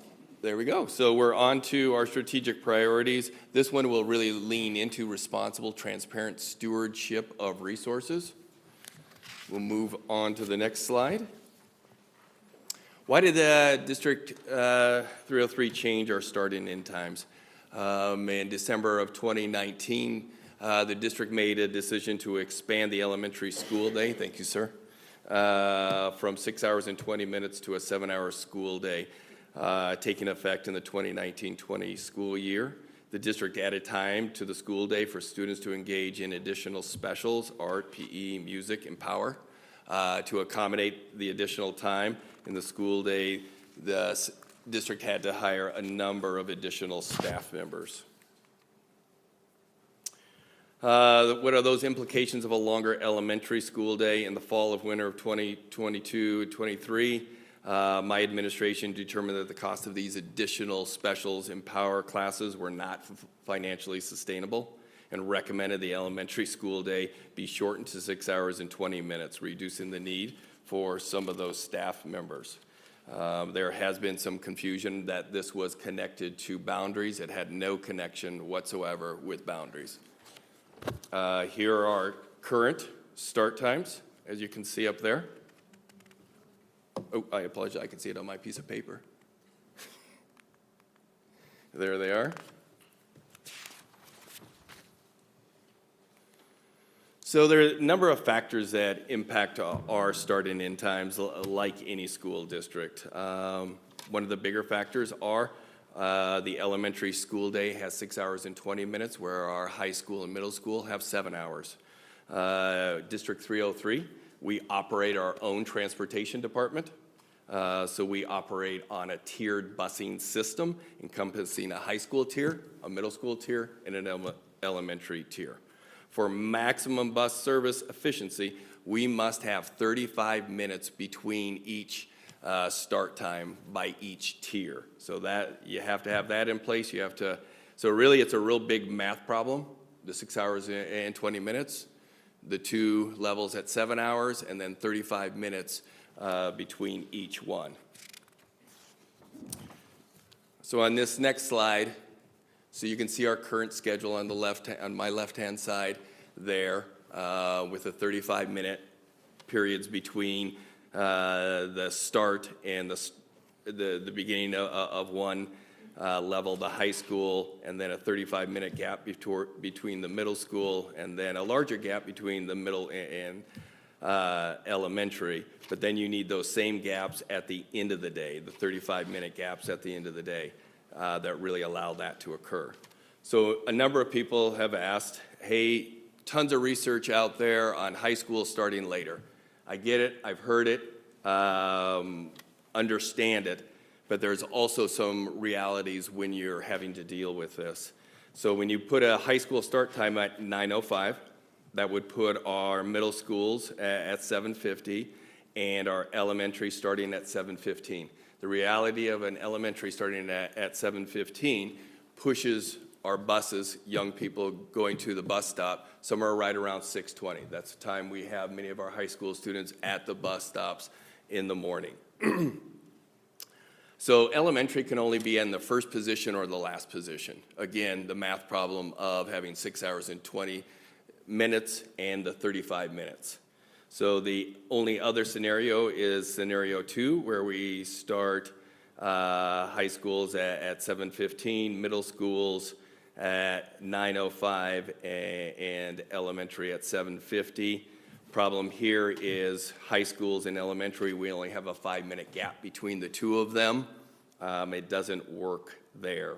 There we go. So we're on to our strategic priorities. This one will really lean into responsible, transparent stewardship of resources. We'll move on to the next slide. Why did the District 303 change our start and end times? In December of 2019, the district made a decision to expand the elementary school day, thank you, sir, from 6 hours and 20 minutes to a 7-hour school day. Taking effect in the 2019-20 school year. The district added time to the school day for students to engage in additional specials, art, PE, music, and power. To accommodate the additional time in the school day, the district had to hire a number of additional staff members. What are those implications of a longer elementary school day in the fall of winter of 2022-23? My administration determined that the cost of these additional specials and power classes were not financially sustainable and recommended the elementary school day be shortened to 6 hours and 20 minutes, reducing the need for some of those staff members. There has been some confusion that this was connected to boundaries. It had no connection whatsoever with boundaries. Here are our current start times, as you can see up there. Oh, I apologize, I can see it on my piece of paper. There they are. So there are a number of factors that impact our start and end times, like any school district. One of the bigger factors are the elementary school day has 6 hours and 20 minutes, where our high school and middle school have 7 hours. District 303, we operate our own transportation department. So we operate on a tiered busing system encompassing a high school tier, a middle school tier, and an elementary tier. For maximum bus service efficiency, we must have 35 minutes between each start time by each tier. So that you have to have that in place. You have to. So really, it's a real big math problem. The 6 hours and 20 minutes. The two levels at 7 hours, and then 35 minutes between each one. So on this next slide, so you can see our current schedule on the on my left-hand side there, with the 35-minute periods between the start and the beginning of one level, the high school, and then a 35-minute gap between the middle school, and then a larger gap between the middle and elementary. But then you need those same gaps at the end of the day, the 35-minute gaps at the end of the day that really allow that to occur. So a number of people have asked, hey, tons of research out there on high school starting later. I get it, I've heard it, understand it, but there's also some realities when you're having to deal with this. So when you put a high school start time at 9:05, that would put our middle schools at 7:50 and our elementary starting at 7:15. The reality of an elementary starting at 7:15 pushes our buses, young people going to the bus stop, somewhere right around 6:20. That's the time we have many of our high school students at the bus stops in the morning. So elementary can only be in the first position or the last position. Again, the math problem of having 6 hours and 20 minutes and the 35 minutes. So the only other scenario is scenario 2, where we start high schools at 7:15, middle schools at 9:05, and elementary at 7:50. Problem here is high schools and elementary, we only have a 5-minute gap between the two of them. It doesn't work there.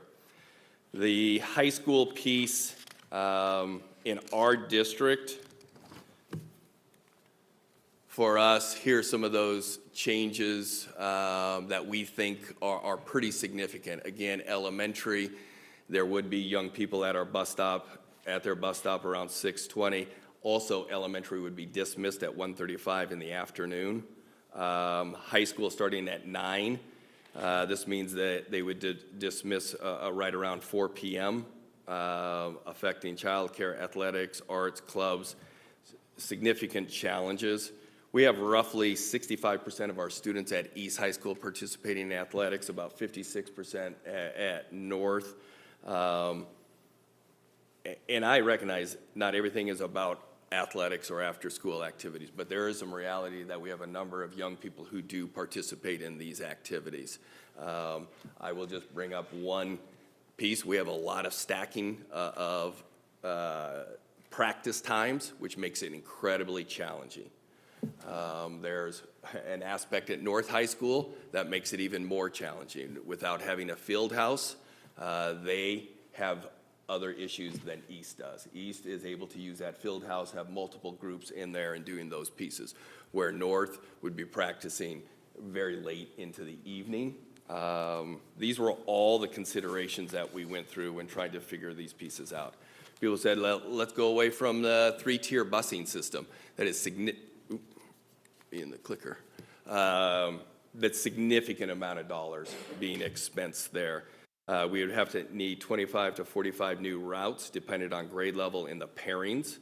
The high school piece in our district, for us, here's some of those changes that we think are pretty significant. Again, elementary, there would be young people at our bus stop, at their bus stop around 6:20. Also, elementary would be dismissed at 1:35 in the afternoon. High school starting at 9. This means that they would dismiss right around 4 p.m., affecting childcare, athletics, arts, clubs, significant challenges. We have roughly 65% of our students at East High School participating in athletics, about 56% at North. And I recognize not everything is about athletics or after-school activities, but there is some reality that we have a number of young people who do participate in these activities. I will just bring up one piece. We have a lot of stacking of practice times, which makes it incredibly challenging. There's an aspect at North High School that makes it even more challenging. Without having a field house, they have other issues than East does. East is able to use that field house, have multiple groups in there and doing those pieces, where North would be practicing very late into the evening. These were all the considerations that we went through when trying to figure these pieces out. People said, let's go away from the 3-tier busing system. That is in the clicker. That's significant amount of dollars being expensed there. We would have to need 25 to 45 new routes depending on grade level in the pairings.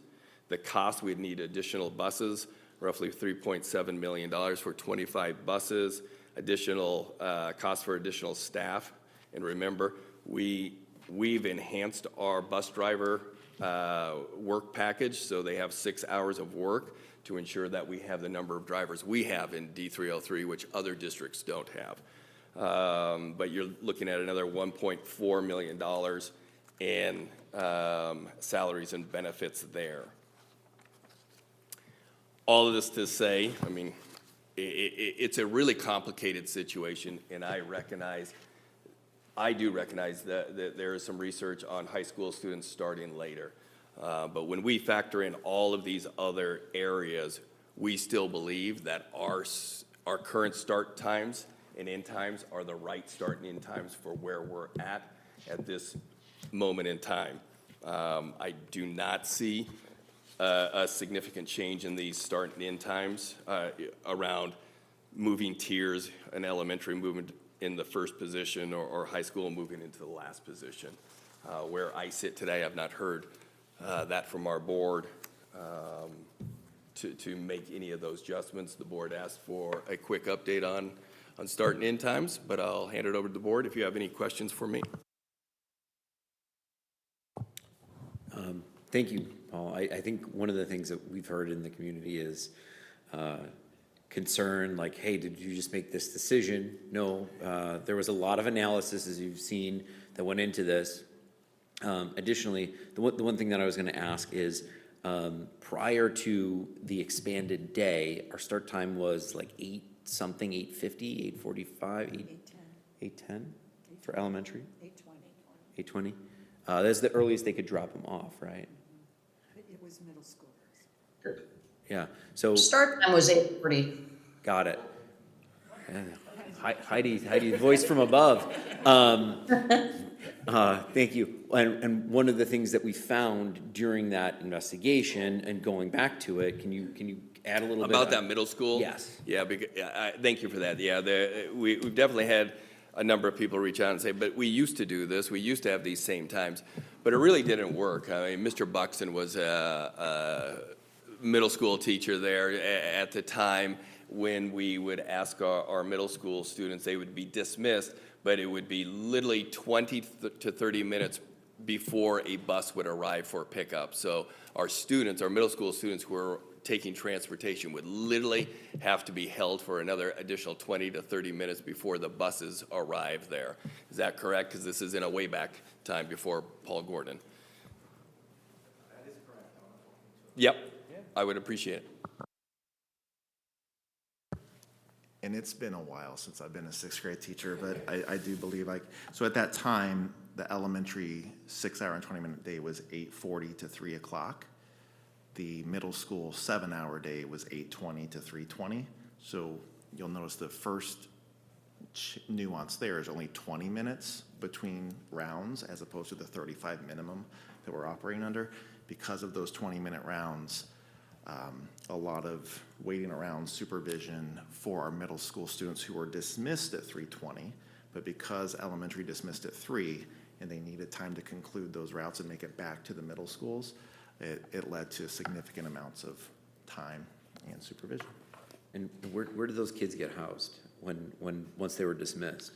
The cost, we'd need additional buses, roughly $3.7 million for 25 buses, additional cost for additional staff. And remember, we've enhanced our bus driver work package, so they have 6 hours of work to ensure that we have the number of drivers we have in D303, which other districts don't have. But you're looking at another $1.4 million in salaries and benefits there. All of this to say, I mean, it's a really complicated situation, and I do recognize that there is some research on high school students starting later. But when we factor in all of these other areas, we still believe that our current start times and end times are the right start and end times for where we're at this moment in time. I do not see a significant change in these start and end times around moving tiers, an elementary movement in the first position or high school moving into the last position. Where I sit today, I've not heard that from our board to make any of those adjustments. The board asked for a quick update on start and end times, but I'll hand it over to the board if you have any questions for me. Thank you, Paul. I think one of the things that we've heard in the community is concern, like, hey, did you just make this decision? No, there was a lot of analysis, as you've seen, that went into this. Additionally, the one thing that I was going to ask is, prior to the expanded day, our start time was like 8-something, 8:50, 8:45, 8:10 for elementary? 8:20. That's the earliest they could drop them off, right? It was middle schoolers. Yeah, so. Start time was 8:40. Got it. Heidi, voice from above. Thank you. And one of the things that we found during that investigation and going back to it, can you add a little bit about that middle school? Yes. Yeah. Thank you for that. Yeah. We've definitely had a number of people reach out and say, but we used to do this. We used to have these same times, but it really didn't work. I mean, Mr. Buxton was a middle school teacher there at the time. When we would ask our middle school students, they would be dismissed, but it would be literally 20 to 30 minutes before a bus would arrive for pickup. So our middle school students who were taking transportation would literally have to be held for another additional 20 to 30 minutes before the buses arrive there. Is that correct? Because this is in a way back time before Paul Gordon. That is correct. Yep, I would appreciate it. And it's been a while since I've been a sixth grade teacher, but I do believe so at that time, the elementary 6-hour and 20-minute day was 8:40 to 3 o'clock. The middle school 7-hour day was 8:20 to 3:20. So you'll notice the first nuance there is only 20 minutes between rounds as opposed to the 35 minimum that we're operating under. because of those 20-minute rounds, a lot of waiting around supervision for our middle school students who were dismissed at 3:20, but because elementary dismissed at 3 and they needed time to conclude those routes and make it back to the middle schools, it led to significant amounts of time and supervision. And where did those kids get housed once they were dismissed?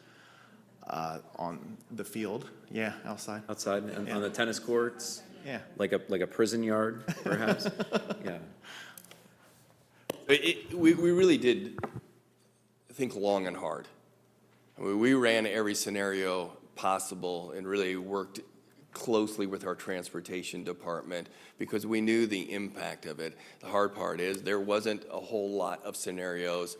On the field, yeah, outside. Outside, Yeah. on the tennis courts? Yeah. Like a prison yard, perhaps? Yeah. We really did think long and hard. I mean, we ran every scenario possible and really worked closely with our transportation department because we knew the impact of it. The hard part is there wasn't a whole lot of scenarios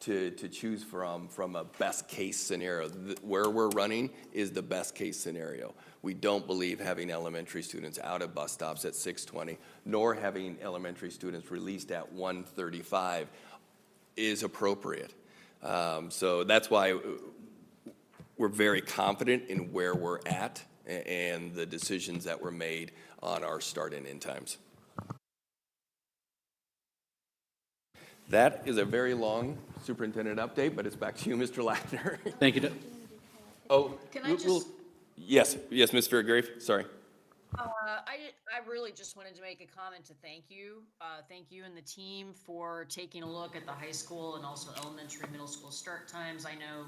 to choose from a best case scenario. Where we're running is the best case scenario. We don't believe having elementary students out at bus stops at 6:20, nor having elementary students released at 1:35 is appropriate. So that's why we're very confident in where we're at and the decisions that were made on our start and end times. That is a very long superintendent update, but it's back to you, Mr. Lackner. Thank you. Oh, Can I just? Yes, Ms. Fairgrave, sorry. I really just wanted to make a comment to thank you. Thank you and the team for taking a look at the high school and also elementary, middle school start times. I know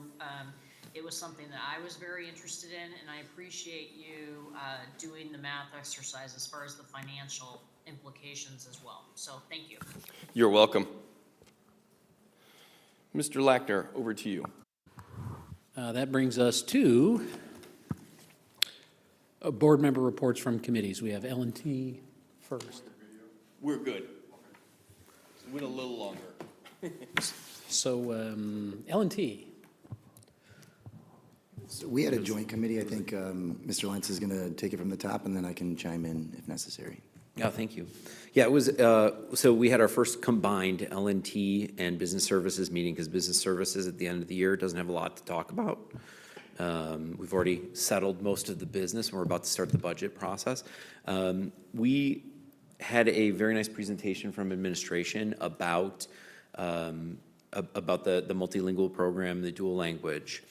it was something that I was very interested in, and I appreciate you doing the math exercise as far as the financial implications as well. So thank you. You're welcome. Mr. Lackner, over to you. That brings us to board member reports from committees. We have L&T first. We're good. Went a little longer. So L&T. So we had a joint committee. I think Mr. Lentz is going to take it from the top, and then I can chime in if necessary. Yeah, thank you. Yeah, it was, so we had our first combined L&T and business services meeting, because business services at the end of the year doesn't have a lot to talk about. We've already settled most of the business, and we're about to start the budget process. We had a very nice presentation from administration about the multilingual program, the dual language,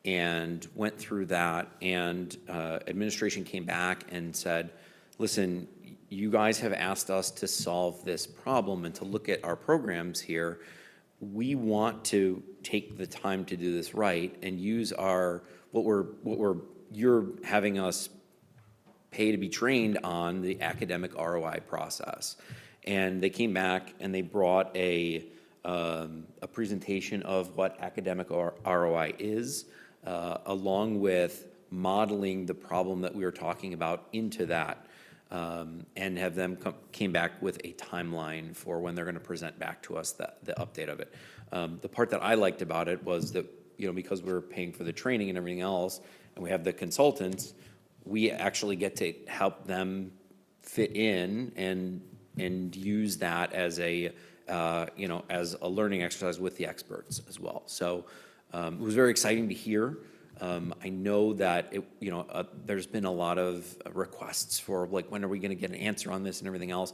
and went through that, and administration came back and said, listen, you guys have asked us to solve this problem and to look at our programs here. We want to take the time to do this right and use you're having us pay to be trained on the academic ROI process. And they came back and they brought a presentation of what academic ROI is, along with modeling the problem that we were talking about into that. And have them came back with a timeline for when they're going to present back to us the update of it. The part that I liked about it was that, because we're paying for the training and everything else, and we have the consultants, we actually get to help them fit in and use that as a as a learning exercise with the experts as well. So it was very exciting to hear. I know that there's been a lot of requests for when are we going to get an answer on this and everything else.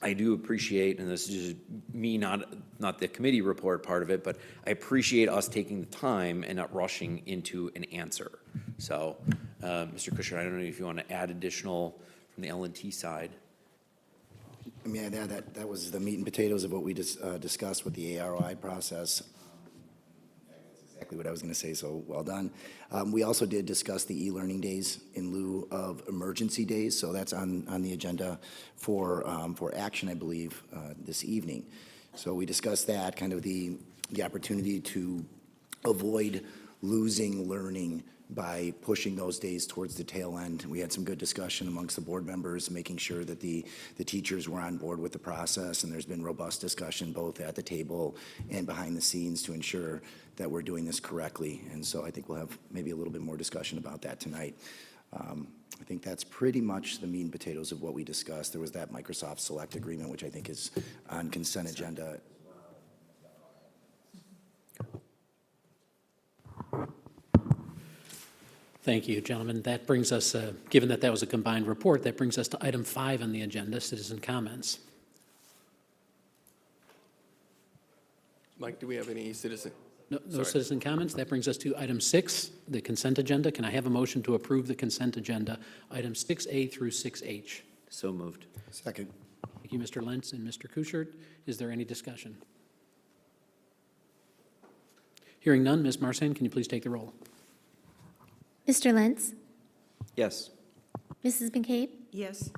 I do appreciate, and this is just me, not the committee report part of it, but I appreciate us taking the time and not rushing into an answer. So, Mr. Kushner, I don't know if you want to add additional from the L&T side. I mean, that was the meat and potatoes of what we just discussed with the AROI process. Exactly what I was going to say, so well done. We also did discuss the e-learning days in lieu of emergency days, so that's on the agenda for action, I believe, this evening. So we discussed that, kind of the opportunity to avoid losing learning by pushing those days towards the tail end. We had some good discussion amongst the board members, making sure that the teachers were on board with the process, and there's been robust discussion both at the table and behind the scenes to ensure that we're doing this correctly. And so I think we'll have maybe a little bit more discussion about that tonight. I think that's pretty much the meat and potatoes of what we discussed. There was that Microsoft Select agreement, which I think is on consent agenda. Thank you, gentlemen. That brings us, given that that was a combined report, that brings us to item 5 on the agenda, citizen comments. Mike, do we have any citizen? No Sorry. citizen comments. That brings us to item 6, the consent agenda. Can I have a motion to approve the consent agenda, items 6A through 6H? So moved. Second. Thank you, Mr. Lentz and Mr. Kuchert. Is there any discussion? Hearing none, Ms. Marsan, can you please take the roll? Mr. Lentz? Yes. Mrs. McCabe? Yes.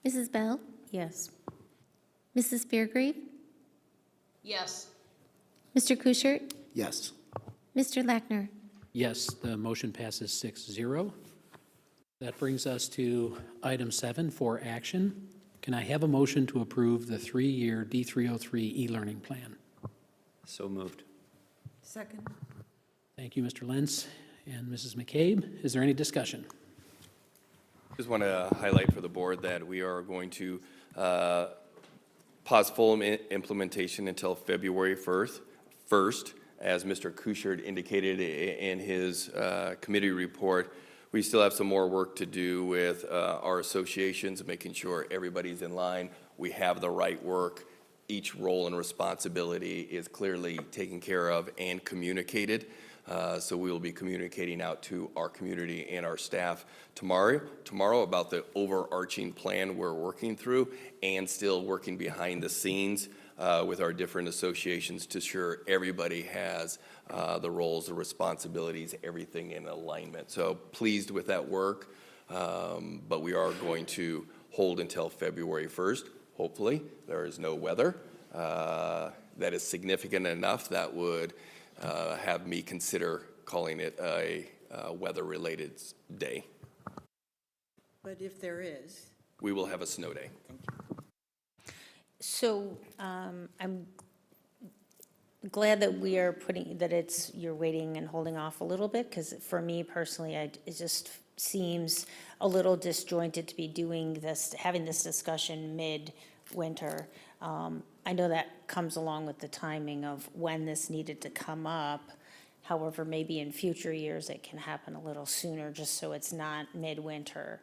Mrs. Bell? Yes. Mrs. Fairgrave? Yes. Mr. Kuchert? Yes. Mr. Lackner? Yes, the motion passes 6-0. That brings us to item 7 for action. Can I have a motion to approve the 3-year D303 e-learning plan? So moved. Second. Thank you, Mr. Lentz and Mrs. McCabe. Is there any discussion? Just want to highlight for the board that we are going to pause full implementation until February 1st. As Mr. Kuchert indicated in his committee report, we still have some more work to do with our associations, making sure everybody's in line, we have the right work, each role and responsibility is clearly taken care of and communicated. So we will be communicating out to our community and our staff tomorrow about the overarching plan we're working through and still working behind the scenes with our different associations to ensure everybody has the roles, the responsibilities, everything in alignment. So pleased with that work, but we are going to hold until February 1st. Hopefully, there is no weather that is significant enough that would have me consider calling it a weather-related day. But if there is, We will have a snow day. So I'm glad that we are you're waiting and holding off a little bit, because for me personally, it just seems a little disjointed to be doing this, having this discussion mid-winter. I know that comes along with the timing of when this needed to come up. However, maybe in future years, it can happen a little sooner, just so it's not midwinter.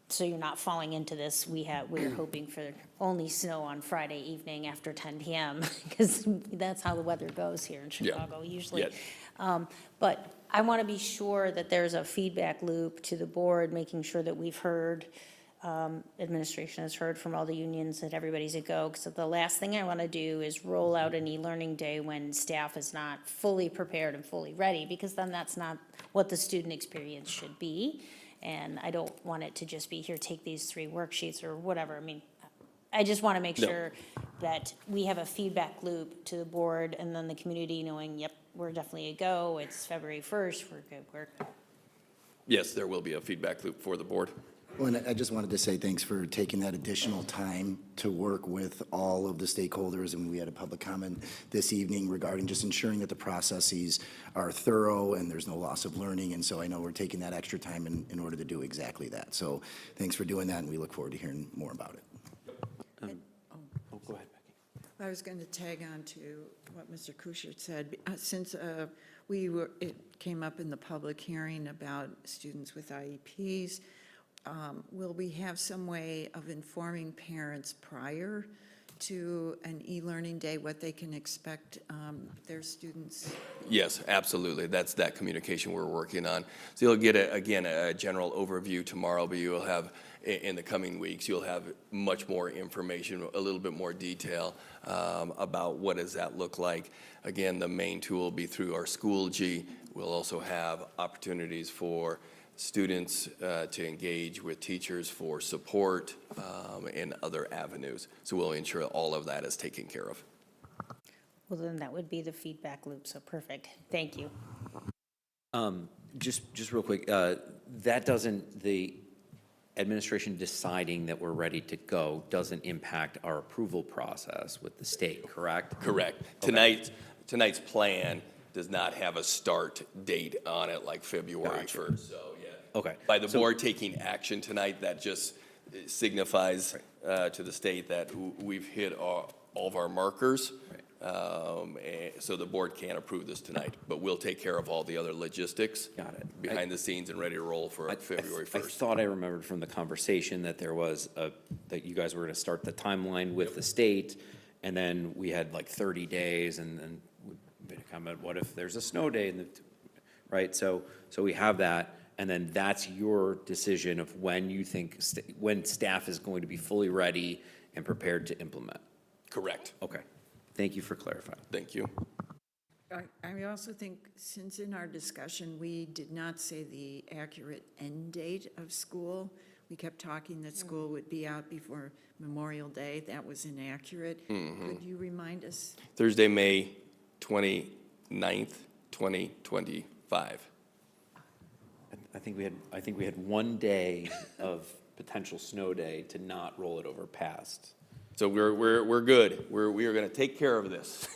So you're not falling into this, we're hoping for only snow on Friday evening after 10 PM, because that's how the weather goes here in Chicago usually. But I want to be sure that there's a feedback loop to the board, making sure that we've heard, administration has heard from all the unions, that everybody's a go. Because the last thing I want to do is roll out an e-learning day when staff is not fully prepared and fully ready, because then that's not what the student experience should be. And I don't want it to just be, here, take these 3 worksheets or whatever. I mean, I just want to make sure that we have a feedback loop to the board and then the community knowing, yep, we're definitely a go. It's February 1st, we're good. Yes, there will be a feedback loop for the board. Well, and I just wanted to say thanks for taking that additional time to work with all of the stakeholders. And we had a public comment this evening regarding just ensuring that the processes are thorough and there's no loss of learning. And so I know we're taking that extra time in order to do exactly that. So thanks for doing that, and we look forward to hearing more about it. Go ahead, Becky. I was going to tag on to what Mr. Kuchert said. Since it came up in the public hearing about students with IEPs, will we have some way of informing parents prior to an e-learning day what they can expect their students? Yes, absolutely. That's that communication we're working on. So you'll get, a general overview tomorrow, but you will have, in the coming weeks, you'll have much more information, a little bit more detail about what does that look like. Again, the main tool will be through our Schoology. We'll also have opportunities for students to engage with teachers for support and other avenues. So we'll ensure all of that is taken care of. Well, then that would be the feedback loop, so perfect. Thank you. Just real quick, that doesn't, the administration deciding that we're ready to go doesn't impact our approval process with the state, correct? Correct. Okay. Tonight's plan does not have a start date on it like February 1st, so yeah. Okay. By the board taking action tonight, that just signifies to the state that we've hit all of our markers. So the board can't approve this tonight, but we'll take care of all the other logistics. Got it. Behind the scenes and ready to roll for February I 1st. thought I remembered from the conversation that there was that you guys were gonna start the timeline with the state, and then we had like 30 days, and then we made a comment, what if there's a snow day, right? So we have that, and then that's your decision of when you think, when staff is going to be fully ready and prepared to implement. Correct. Okay, thank you for clarifying. Thank you. I also think, since in our discussion, we did not say the accurate end date of school. We kept talking that school would be out before Memorial Day. That was inaccurate. Could you remind us? Thursday, May 29th, 2025. I think we had 1 day of potential snow day to not roll it over past. So we're good. We are going to take care of this.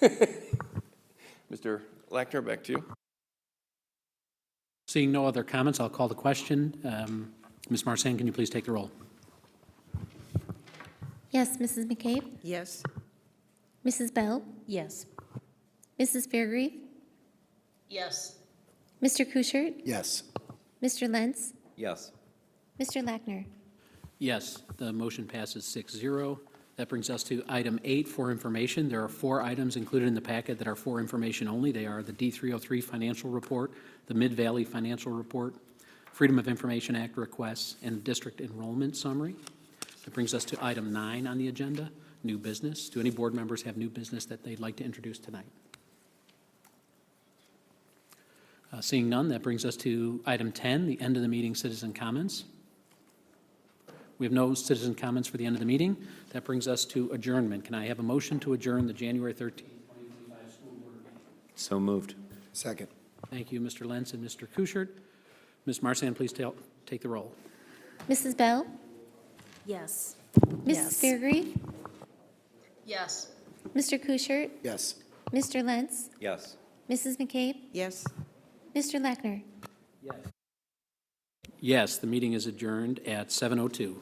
Mr. Lackner, back to you. Seeing no other comments, I'll call the question. Ms. Marsan, can you please take the roll? Yes, Mrs. McCabe? Yes. Mrs. Bell? Yes. Mrs. Fairgrieve? Yes. Mr. Kuschert? Yes. Mr. Lentz? Yes. Mr. Lackner? Yes, the motion passes 6-0. That brings us to item 8 for information. There are 4 items included in the packet that are for information only. They are the D303 financial report, the Mid-Valley financial report, Freedom of Information Act requests, and district enrollment summary. That brings us to item 9 on the agenda, new business. Do any board members have new business that they'd like to introduce tonight? Seeing none, that brings us to item 10, the end of the meeting citizen comments. We have no citizen comments for the end of the meeting. That brings us to adjournment. Can I have a motion to adjourn the January 13th, 2025 school board meeting? So moved. Second. Thank you, Mr. Lentz and Mr. Kuschert. Ms. Marsan, please take the roll. Mrs. Bell? Yes. Mrs. Fairgrieve? Yes. Mr. Kuschert? Yes. Mr. Lentz? Yes. Mrs. McCabe? Yes. Mr. Lackner? Yes, the meeting is adjourned at 7:02.